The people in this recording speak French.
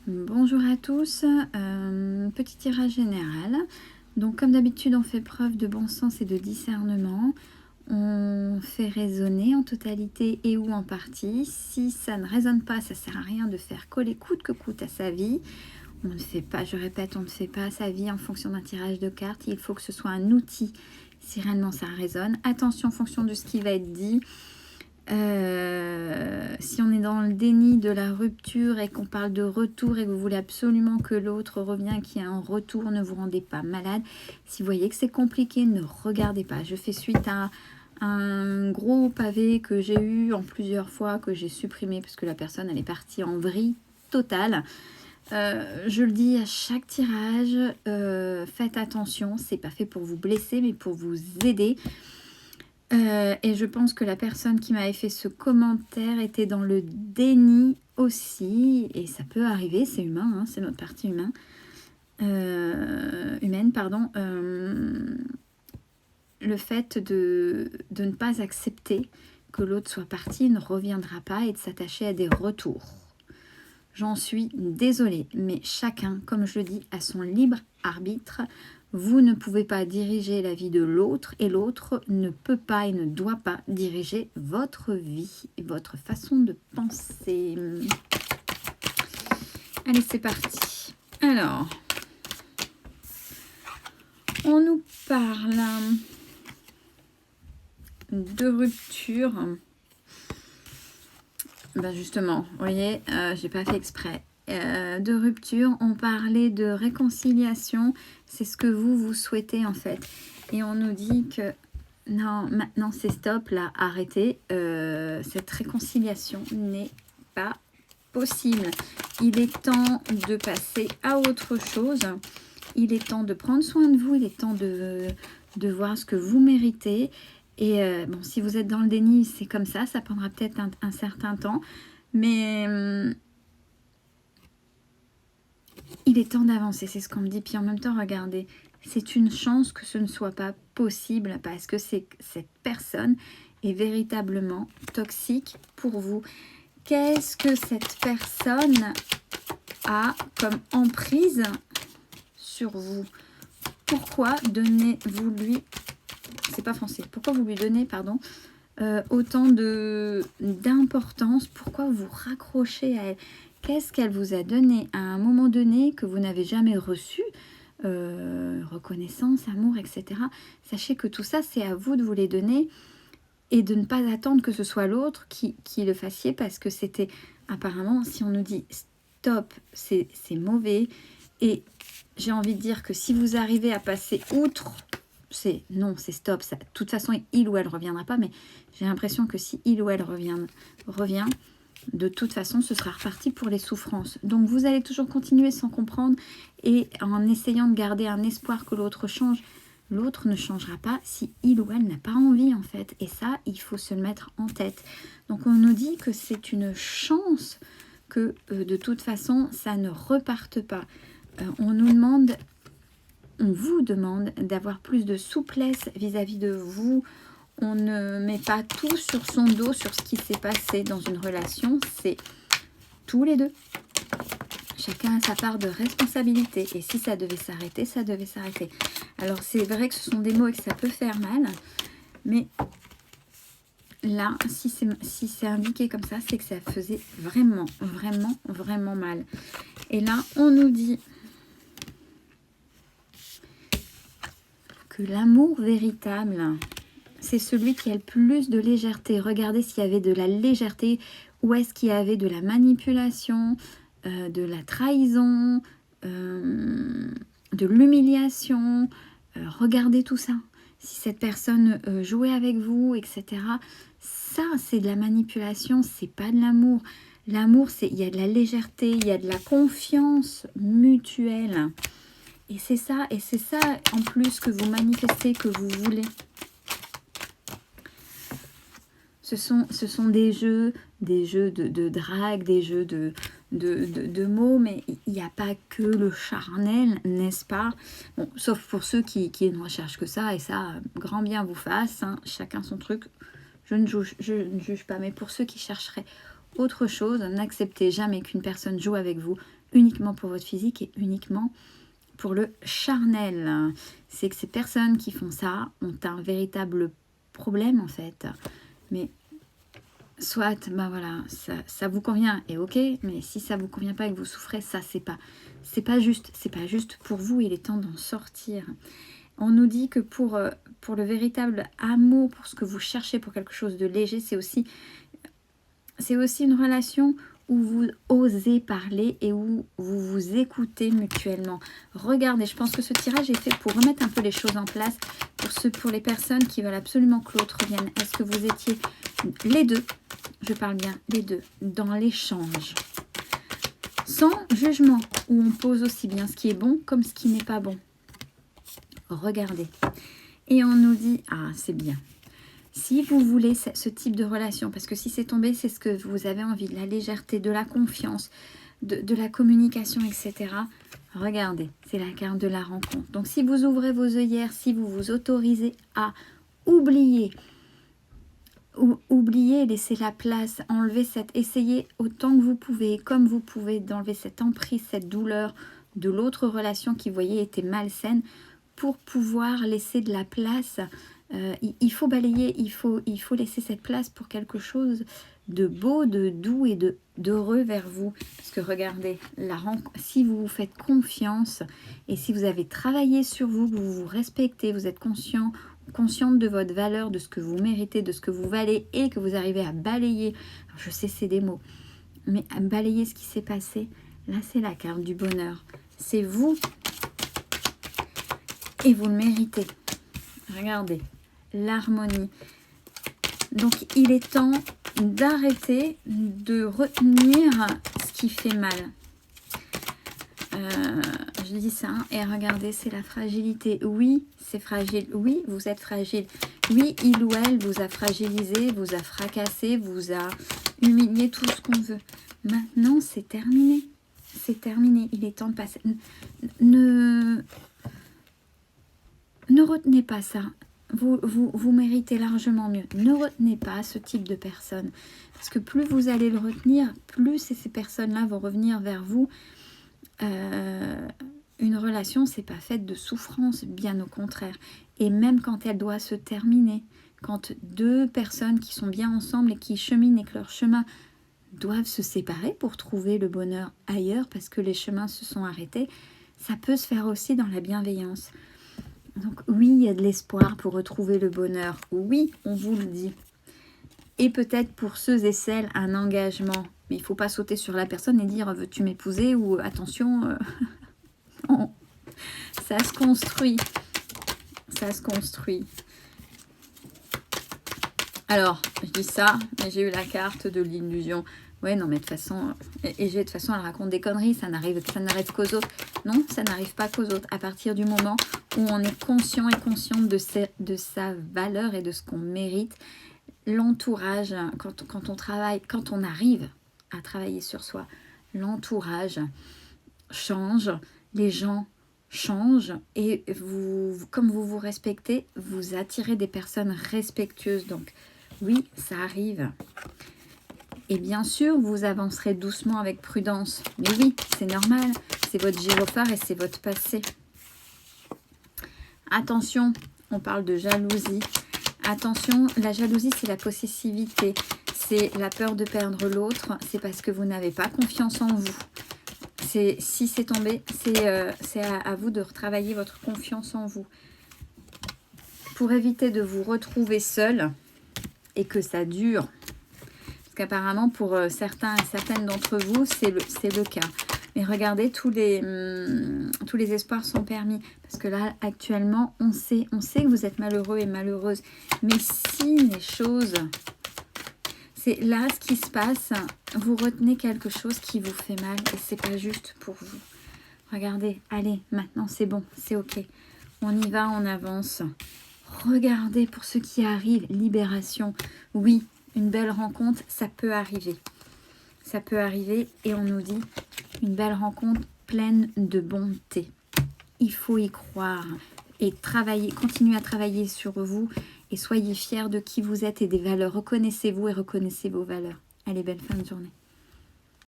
Bonjour à tous, petit tirage général. Donc comme d'habitude on fait preuve de bon sens et de discernement. On fait raisonner en totalité et ou en partie. Si ça ne résonne pas, ça sert à rien de faire coller coûte que coûte à sa vie. On ne fait pas, je répète, on ne fait pas sa vie en fonction d'un tirage de cartes. Il faut que ce soit un outil si réellement ça résonne. Attention en fonction de ce qui va être dit. Si on est dans le déni de la rupture et qu'on parle de retour et que vous voulez absolument que l'autre revienne, qu'il y ait un retour, ne vous rendez pas malade. Si vous voyez que c'est compliqué, ne regardez pas. Je fais suite à un gros pavé que j'ai eu en plusieurs fois, que j'ai supprimé parce que la personne elle est partie en vrille totale. Je le dis à chaque tirage, faites attention, c'est pas fait pour vous blesser mais pour vous aider. Et je pense que la personne qui m'avait fait ce commentaire était dans le déni aussi, et ça peut arriver, c'est humain, hein, c'est notre partie humaine, pardon. Le fait de ne pas accepter que l'autre soit parti ne reviendra pas et de s'attacher à des retours. J'en suis désolée, mais chacun, comme je le dis, a son libre arbitre. Vous ne pouvez pas diriger la vie de l'autre et l'autre ne peut pas et ne doit pas diriger votre vie et votre façon de penser. Allez, c'est parti. Alors, on nous parle de rupture. Ben justement, vous voyez, j'ai pas fait exprès. De rupture, on parlait de réconciliation, c'est ce que vous souhaitez en fait. Et on nous dit que non, maintenant c'est stop, là, arrêtez. Cette réconciliation n'est pas possible. Il est temps de passer à autre chose. Il est temps de prendre soin de vous, il est temps de voir ce que vous méritez. Et bon, si vous êtes dans le déni, c'est comme ça prendra peut-être un certain temps. Mais il est temps d'avancer, c'est ce qu'on me dit. Puis en même temps, regardez, c'est une chance que ce ne soit pas possible parce que cette personne est véritablement toxique pour vous. Qu'est-ce que cette personne a comme emprise sur vous? Pourquoi donnez-vous lui... C'est pas français. Pourquoi vous lui donnez, pardon, autant d'importance? Pourquoi vous raccrochez à elle? Qu'est-ce qu'elle vous a donné à un moment donné que vous n'avez jamais reçu? Reconnaissance, amour, etc. Sachez que tout ça, c'est à vous de vous les donner et de ne pas attendre que ce soit l'autre qui le fassiez parce que c'était apparemment, si on nous dit stop, c'est mauvais. Et j'ai envie de dire que si vous arrivez à passer outre, c'est stop. Ça, de toute façon, il ou elle ne reviendra pas, mais j'ai l'impression que si il ou elle revient, de toute façon, ce sera reparti pour les souffrances. Donc, vous allez toujours continuer sans comprendre et en essayant de garder un espoir que l'autre change. L'autre ne changera pas si il ou elle n'a pas envie, en fait. Et ça, il faut se le mettre en tête. Donc, on nous dit que c'est une chance que, de toute façon, ça ne reparte pas. On vous demande d'avoir plus de souplesse vis-à-vis de vous. On ne met pas tout sur son dos, sur ce qui s'est passé dans une relation. C'est tous les deux. Chacun a sa part de responsabilité. Et si ça devait s'arrêter, ça devait s'arrêter. Alors c'est vrai que ce sont des mots et que ça peut faire mal. Mais là, si c'est indiqué comme ça, c'est que ça faisait vraiment, vraiment, vraiment mal. Et là, on nous dit que l'amour véritable, c'est celui qui a le plus de légèreté. Regardez s'il y avait de la légèreté, ou est-ce qu'il y avait de la manipulation, de la trahison, de l'humiliation. Regardez tout ça. Si cette personne jouait avec vous, etc. Ça, c'est de la manipulation, c'est pas de l'amour. L'amour, il y a de la légèreté, il y a de la confiance mutuelle. Et c'est ça en plus que vous manifestez, que vous voulez. Ce sont des jeux de drague, des jeux de mots, mais il n'y a pas que le charnel, n'est-ce pas? Bon, sauf pour ceux qui ne recherchent que ça, et ça, grand bien vous fasse, hein, chacun son truc. Je ne juge pas, mais pour ceux qui chercheraient autre chose. N'acceptez jamais qu'une personne joue avec vous uniquement pour votre physique et uniquement pour le charnel. C'est que ces personnes qui font ça ont un véritable problème en fait. Mais soit, ben voilà, ça vous convient et ok, mais si ça vous convient pas et que vous souffrez, ça c'est pas juste pour vous, il est temps d'en sortir. On nous dit que pour le véritable amour, pour ce que vous cherchez, pour quelque chose de léger, c'est aussi une relation où vous osez parler et où vous vous écoutez mutuellement. Regardez, je pense que ce tirage est fait pour remettre un peu les choses en place, pour les personnes qui veulent absolument que l'autre vienne. Est-ce que vous étiez les deux, je parle bien les deux, dans l'échange, sans jugement, où on pose aussi bien ce qui est bon comme ce qui n'est pas bon. Regardez. Et on nous dit, ah c'est bien. Si vous voulez ce type de relation, parce que si c'est tombé, c'est ce que vous avez envie, de la légèreté, de la confiance, de la communication, etc. Regardez, c'est la carte de la rencontre. Donc si vous ouvrez vos œillères, si vous vous autorisez à oublier, laisser la place, essayez autant que vous pouvez, comme vous pouvez, d'enlever cette emprise, cette douleur de l'autre relation qui, vous voyez, était malsaine, pour pouvoir laisser de la place. Il faut balayer, il faut laisser cette place pour quelque de beau, de doux et d'heureux vers vous. Parce que regardez, si vous vous faites confiance et si vous avez travaillé sur vous, que vous vous respectez, vous êtes consciente de votre valeur, de ce que vous méritez, de ce que vous valez et que vous arrivez à balayer, alors je sais c'est des mots, mais à balayer ce qui s'est passé, là c'est la carte du bonheur. C'est vous et vous le méritez. Regardez, l'harmonie. Donc il est temps d'arrêter de retenir ce qui fait mal. Je dis ça, hein, et regardez, c'est la fragilité. Oui, c'est fragile. Oui, vous êtes fragile. Oui, il ou elle vous a fragilisé, vous a fracassé, vous a humilié, tout ce qu'on veut. Maintenant, c'est terminé. C'est terminé. Il est temps de passer. Ne retenez pas ça. Vous méritez largement mieux. Ne retenez pas ce type de personnes. Parce que plus vous allez le retenir, plus ces personnes-là vont revenir vers vous. Une relation, c'est pas faite de souffrance, bien au contraire. Et même quand elle doit se terminer, quand deux personnes qui sont bien ensemble et qui cheminent et que leur chemin doivent se séparer pour trouver le bonheur ailleurs parce que les chemins se sont arrêtés, ça peut se faire aussi dans la bienveillance. Donc oui, il y a de l'espoir pour retrouver le bonheur. Oui, on vous le dit. Et peut-être pour ceux et celles, un engagement. Mais il ne faut pas sauter sur la personne et dire « veux-tu m'épouser ?» ou « attention, non. Ça se construit. Ça se construit. » Alors, je dis ça, mais j'ai eu la carte de l'illusion. Ouais, non, mais de toute façon, de toute façon, elle raconte des conneries, ça n'arrive qu'aux autres. Non, ça n'arrive pas qu'aux autres. À partir du moment où on est conscient et consciente de sa valeur et de ce qu'on mérite, l'entourage, quand on arrive à travailler sur soi, l'entourage change, les gens changent et comme vous vous respectez, vous attirez des personnes respectueuses. Donc oui, ça arrive. Et bien sûr, vous avancerez doucement avec prudence. Mais oui, c'est normal. C'est votre gyrophare et c'est votre passé. Attention, on parle de jalousie. Attention, la jalousie, c'est la possessivité. C'est la peur de perdre l'autre. C'est parce que vous n'avez pas confiance en vous. Si c'est tombé, c'est à vous de retravailler votre confiance en vous. Pour éviter de vous retrouver seul et que ça dure. Parce qu'apparemment, pour certains et certaines d'entre vous, c'est le cas. Mais regardez, tous les espoirs sont permis. Parce que là, actuellement, on sait que vous êtes malheureux et malheureuse. Mais si les choses... C'est là ce qui se passe. Vous retenez quelque chose qui vous fait mal et c'est pas juste pour vous. Regardez, allez, maintenant c'est bon, c'est ok. On y va, on avance. Regardez pour ce qui arrive, libération. Oui, une belle rencontre, ça peut arriver. Ça peut arriver et on nous dit une belle rencontre pleine de bonté. Il faut y croire et travailler, continuer à travailler sur vous et soyez fiers de qui vous êtes et des valeurs. Reconnaissez-vous et reconnaissez vos valeurs. Allez, belle fin de journée.